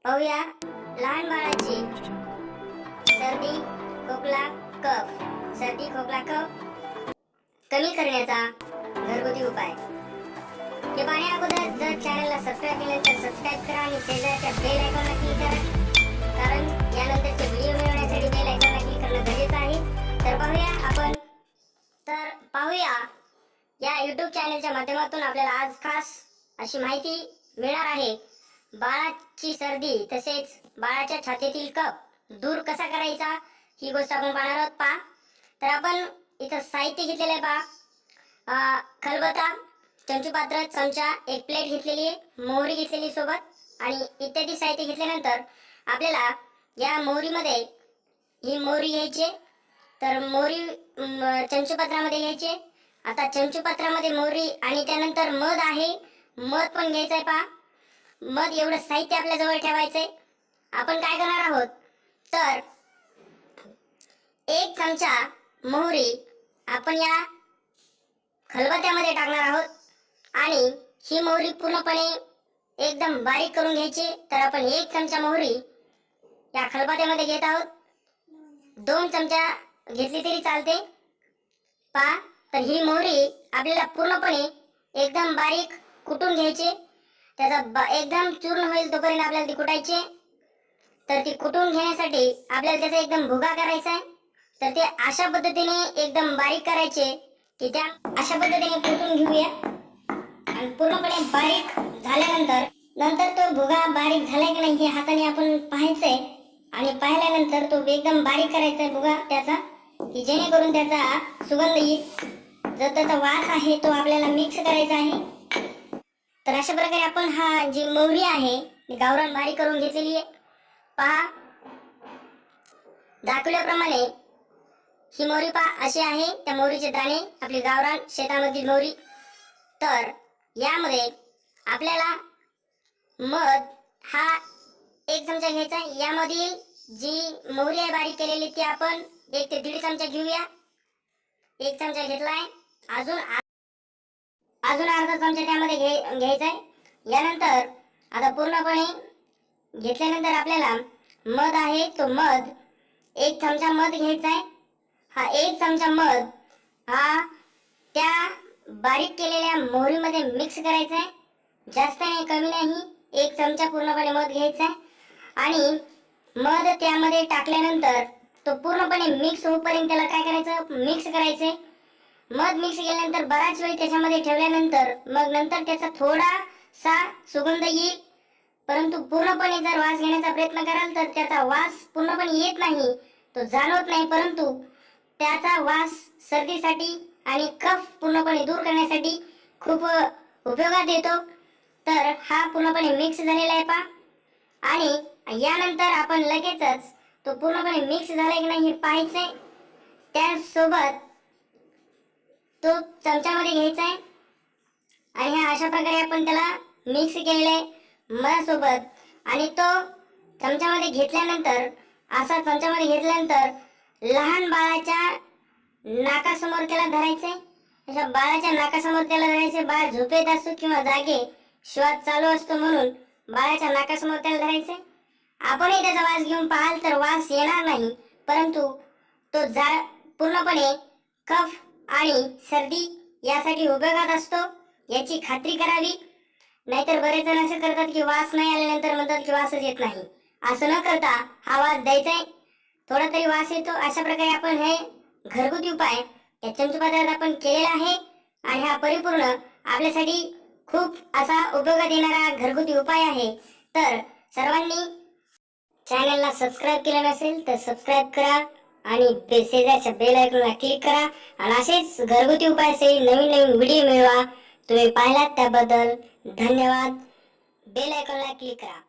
पाहूया लहान बाळाची सर्दी खोकला कफ कमी करण्याचा घरगुती उपाय। हे पाहण्या अगोदर जर चॅनलला सबस्क्राइब केले तर सबस्क्राइब करा आणि शेजारच्या बेल आयकॉनला क्लिक करा, कारण यानंतरचे व्हिडिओ मिळवण्यासाठी बेल आयकॉनला क्लिक करणं गरजेचं आहे। तर पाहूया या YouTube चॅनलच्या माध्यमातून आपल्याला आज खास अशी माहिती मिळणार आहे। बाळाची सर्दी तसेच बाळाच्या छातीतील कफ दूर कसा करायचा ही गोष्ट आपण पाहणार आहोत। पहा, तर आपण इथं साहित्य घेतलेलं आहे। पहा, खलबत्ता, चमचूपात्र, चमचा, एक प्लेट घेतलेली आहे, मोहरी घेतलेली सोबत आणि इत्यादी साहित्य घेतल्यानंतर आपल्याला या मोहरीमध्ये ही मोहरी घ्यायची। तर मोहरी चमचूपात्रामध्ये घ्यायची। आता चमचूपात्रामध्ये मोहरी आणि त्यानंतर मध आहे, मध पण घ्यायचं आहे। पहा, मध एवढं साहित्य आपल्या जवळ ठेवायचंय। आपण काय करणार आहोत, तर एक चमचा मोहरी आपण या खलबत्त्यामध्ये टाकणार आहोत आणि ही मोहरी पूर्णपणे एकदम बारीक करून घ्यायची। तर आपण एक चमचा मोहरी या खलबत्त्यामध्ये घेत आहोत, 2 चमचा घेतली तरी चालते। पहा, तर ही मोहरी आपल्याला पूर्णपणे एकदम बारीक कुटून घ्यायची। त्याचा एकदम चूर्ण होईल तोपर्यंत आपल्याला ती कुटायची। तर ती कुटून घेण्यासाठी आपल्याला त्याचा एकदम भुगा करायचा आहे। तर ते अशा पद्धतीने एकदम बारीक करायचे की त्या अशा पद्धतीने कुटून घेऊया आणि पूर्णपणे बारीक झाल्यानंतर तो भुगा बारीक झालाय की नाही हे हाताने आपण पाहायचंय आणि पाहिल्यानंतर तो एकदम बारीक करायचा आहे भुगा त्याचा, की जेणेकरून त्याचा सुगंध येईल। जर त्याचा वास आहे तो आपल्याला मिक्स करायचा आहे। तर अशा प्रकारे आपण हा जी मोहरी आहे ती गावरान बारीक करून घेतलेली आहे। पहा, दाखवल्याप्रमाणे ही मोहरी पहा अशी आहे। त्या मोहरीचे दाणे आपली गावरान शेतामधील मोहरी। तर यामध्ये आपल्याला मध हा 1 चमचा घ्यायचा आहे। यामधील जी मोहरी आहे बारीक केलेली ती आपण 1 ते 1.5 चमचा घेऊया। 1 चमचा घेतलाय, अजून अर्धा चमचा त्यामध्ये घ्यायचा आहे। यानंतर आता पूर्णपणे घेतल्यानंतर आपल्याला मध आहे तो मध 1 चमचा मध घ्यायचा आहे। हा 1 चमचा मध हा त्या बारीक केलेल्या मोहरीमध्ये मिक्स करायचा आहे। जास्त नाही कमी नाही, 1 चमचा पूर्णपणे मध घ्यायचा आहे आणि मध त्यामध्ये टाकल्यानंतर तो पूर्णपणे मिक्स होईपर्यंत त्याला काय करायचं, मिक्स करायचंय। मध मिक्स केल्यानंतर बराच वेळ त्याच्यामध्ये ठेवल्यानंतर मग नंतर त्याचा थोडासा सुगंध येईल, परंतु पूर्णपणे जर वास घेण्याचा प्रयत्न कराल तर त्याचा वास पूर्णपणे येत नाही, तो जाणवत नाही, परंतु त्याचा वास सर्दीसाठी आणि कफ पूर्णपणे दूर करण्यासाठी खूप उपयोगात येतो। तर हा पूर्णपणे मिक्स झालेला आहे पहा, आणि यानंतर आपण लगेचच तो पूर्णपणे मिक्स झाला की नाही हे पाहायचंय। त्यासोबत तो चमच्यामध्ये घ्यायचा आहे आणि ह्या अशा प्रकारे आपण त्याला मिक्स केलेलं आहे मधासोबत आणि तो चमच्यामध्ये घेतल्यानंतर लहान बाळाच्या नाकासमोर त्याला धरायचंय। अशा बाळाच्या नाकासमोर त्याला धरायचे। बाळ झोपेत असतो किंवा जागे श्वास चालू असतो म्हणून बाळाच्या नाकासमोर त्याला धरायचंय। आपणही त्याचा वास घेऊन पाहाल तर वास येणार नाही, परंतु तो पूर्णपणे कफ आणि सर्दी यासाठी उपयोगात असतो, याची खात्री करावी। नाहीतर बरेच जण असे करतात की वास नाही आल्यानंतर म्हणतात की वासच येत नाही। असं न करता हा वास द्यायचाय, थोडा तरी वास येतो। अशा प्रकारे आपण हे घरगुती उपाय या चमचूपात्रात आपण केलेला आहे आणि हा परिपूर्ण आपल्यासाठी खूप असा उपयोगात येणारा घरगुती उपाय आहे। तर सर्वांनी चॅनलला सबस्क्राइब केलं नसेल तर सबस्क्राइब करा आणि शेजारच्या बेल आयकॉनला क्लिक करा आणि असेच घरगुती उपायाचे नवीन नवीन व्हिडिओ मिळवा। तुम्ही पाहिलात त्याबद्दल धन्यवाद। बेल आयकॉनला क्लिक करा।